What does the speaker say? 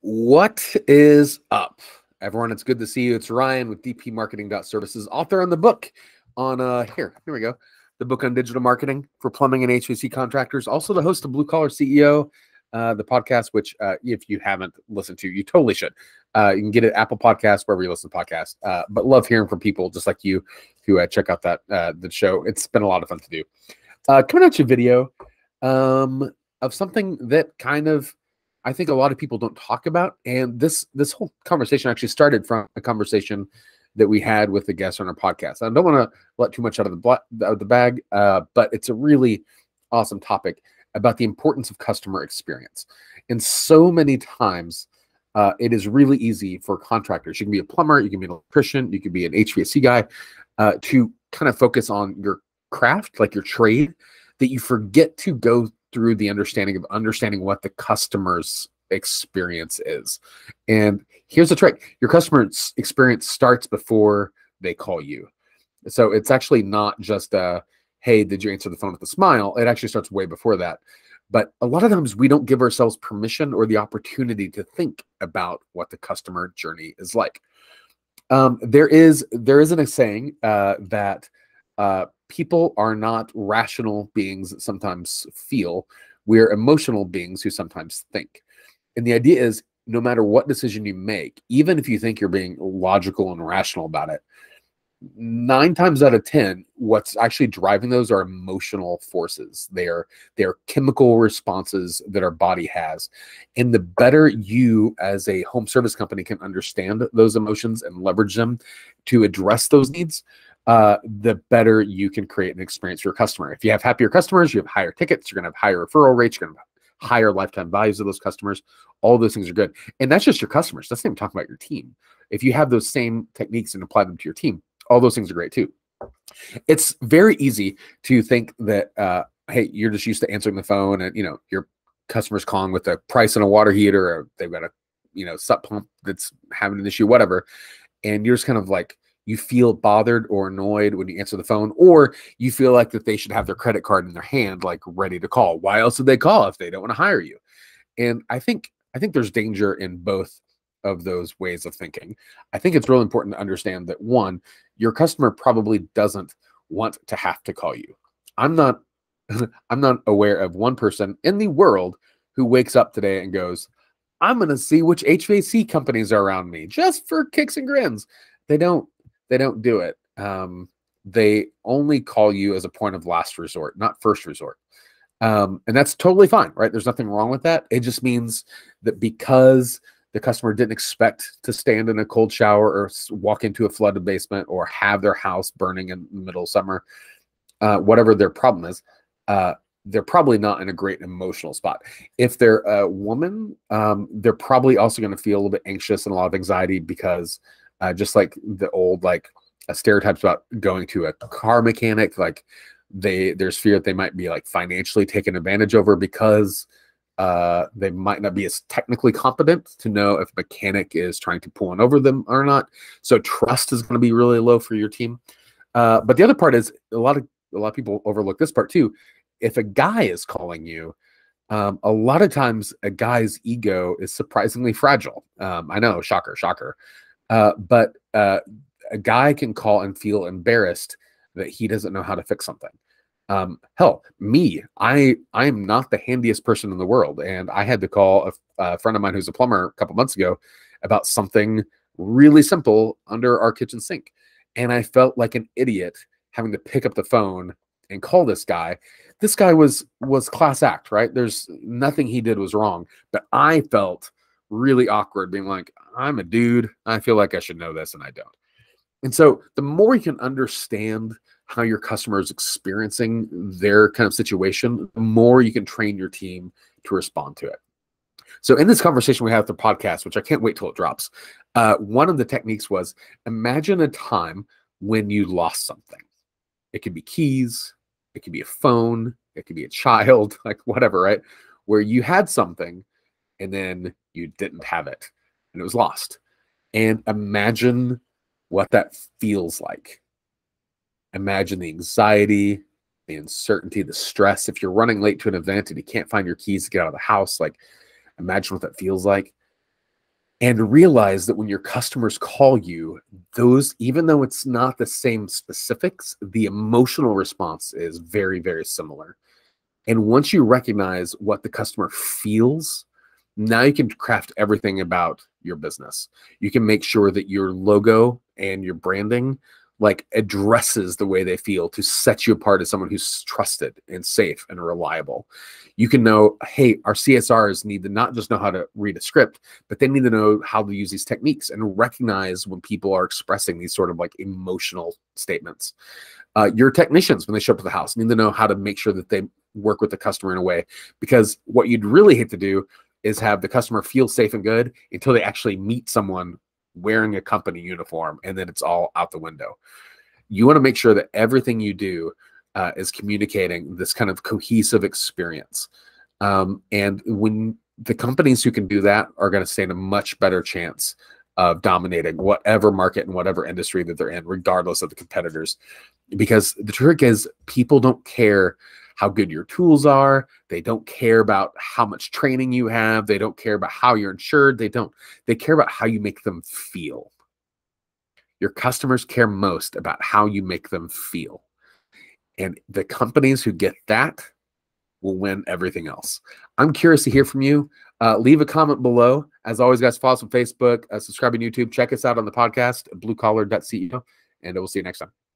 What is up, everyone? It's good to see you. It's Ryan with DP Marketing.Services, author on the book on here we go. The book on digital marketing for plumbing and HVAC contractors. Also the host of Blue Collar CEO, the podcast, which if you haven't listened to, you totally should. You can get it Apple Podcasts, wherever you listen to podcasts. But love hearing from people just like you who check out that the show. It's been a lot of fun to do. Coming at you video of something that kind of I think a lot of people don't talk about. And this whole conversation actually started from a conversation that we had with the guest on our podcast. I don't want to let too much out of the bag, but it's a really awesome topic about the importance of customer experience. And so many times, it is really easy for contractors. You can be a plumber, you can be an electrician, you can be an HVAC guy, to kind of focus on your craft, like your trade, that you forget to go through the understanding what the customer's experience is. And here's the trick. Your customer's experience starts before they call you. So it's actually not just hey, did you answer the phone with a smile? It actually starts way before that. But a lot of times we don't give ourselves permission or the opportunity to think about what the customer journey is like. There isn't a saying that people are not rational beings that sometimes feel. We're emotional beings who sometimes think. And the idea is, no matter what decision you make, even if you think you're being logical and rational about it, 9 times out of 10, what's actually driving those are emotional forces. They are chemical responses that our body has. And the better you as a home service company can understand those emotions and leverage them to address those needs, the better you can create an experience for your customer. If you have happier customers, you have higher tickets, you're going to have higher referral rates, you're going to have higher lifetime values of those customers. All those things are good. And that's just your customers. That's not even talking about your team. If you have those same techniques and apply them to your team, all those things are great too. It's very easy to think that, hey, you're just used to answering the phone and, your customer's calling with a price on a water heater, or they've got a, sub pump that's having an issue, whatever. And you're just kind of like, you feel bothered or annoyed when you answer the phone, or you feel like that they should have their credit card in their hand, like ready to call. Why else would they call if they don't want to hire you? And I think there's danger in both of those ways of thinking. I think it's really important to understand that, one, your customer probably doesn't want to have to call you. I'm not aware of one person in the world who wakes up today and goes, I'm going to see which HVAC companies are around me just for kicks and grins. They don't do it. They only call you as a point of last resort, not first resort. And that's totally fine, right? There's nothing wrong with that. It just means that because the customer didn't expect to stand in a cold shower or walk into a flooded basement or have their house burning in the middle of summer, whatever their problem is, they're probably not in a great emotional spot. If they're a woman, they're probably also going to feel a little bit anxious and a lot of anxiety because just like the old stereotypes about going to a car mechanic, like there's fear that they might be like financially taken advantage over because they might not be as technically competent to know if a mechanic is trying to pull one over them or not. So trust is going to be really low for your team. But the other part is a lot of people overlook this part too. If a guy is calling you, a lot of times a guy's ego is surprisingly fragile. I know, shocker. But a guy can call and feel embarrassed that he doesn't know how to fix something. Hell, me, I'm not the handiest person in the world. And I had to call a friend of mine who's a plumber a couple months ago about something really simple under our kitchen sink. And I felt like an idiot having to pick up the phone and call this guy. This guy was class act, right? There's nothing he did was wrong, but I felt really awkward being like, I'm a dude. I feel like I should know this and I don't. And so the more you can understand how your customer is experiencing their kind of situation, the more you can train your team to respond to it. So in this conversation we have the podcast, which I can't wait till it drops, one of the techniques was, imagine a time when you lost something. It could be keys, it could be a phone, it could be a child, like whatever, right? Where you had something and then you didn't have it and it was lost. And imagine what that feels like. Imagine the anxiety, the uncertainty, the stress. If you're running late to an event and you can't find your keys to get out of the house, like imagine what that feels like. And realize that when your customers call you, those, even though it's not the same specifics, the emotional response is very, very similar. And once you recognize what the customer feels, now you can craft everything about your business. You can make sure that your logo and your branding like addresses the way they feel to set you apart as someone who's trusted and safe and reliable. You can know, hey, our CSRs need to not just know how to read a script, but they need to know how to use these techniques and recognize when people are expressing these sort of like emotional statements. Your technicians, when they show up at the house, need to know how to make sure that they work with the customer in a way, because what you'd really hate to do is have the customer feel safe and good until they actually meet someone wearing a company uniform, and then it's all out the window. You want to make sure that everything you do is communicating this kind of cohesive experience. And when the companies who can do that are going to stand a much better chance of dominating whatever market and whatever industry that they're in, regardless of the competitors. Because the trick is, people don't care how good your tools are. They don't care about how much training you have. They don't care about how you're insured. They care about how you make them feel. Your customers care most about how you make them feel. And the companies who get that will win everything else. I'm curious to hear from you. Leave a comment below. As always, guys, follow us on Facebook, subscribe on YouTube, check us out on the podcast, bluecollar.ceo, and we'll see you next time.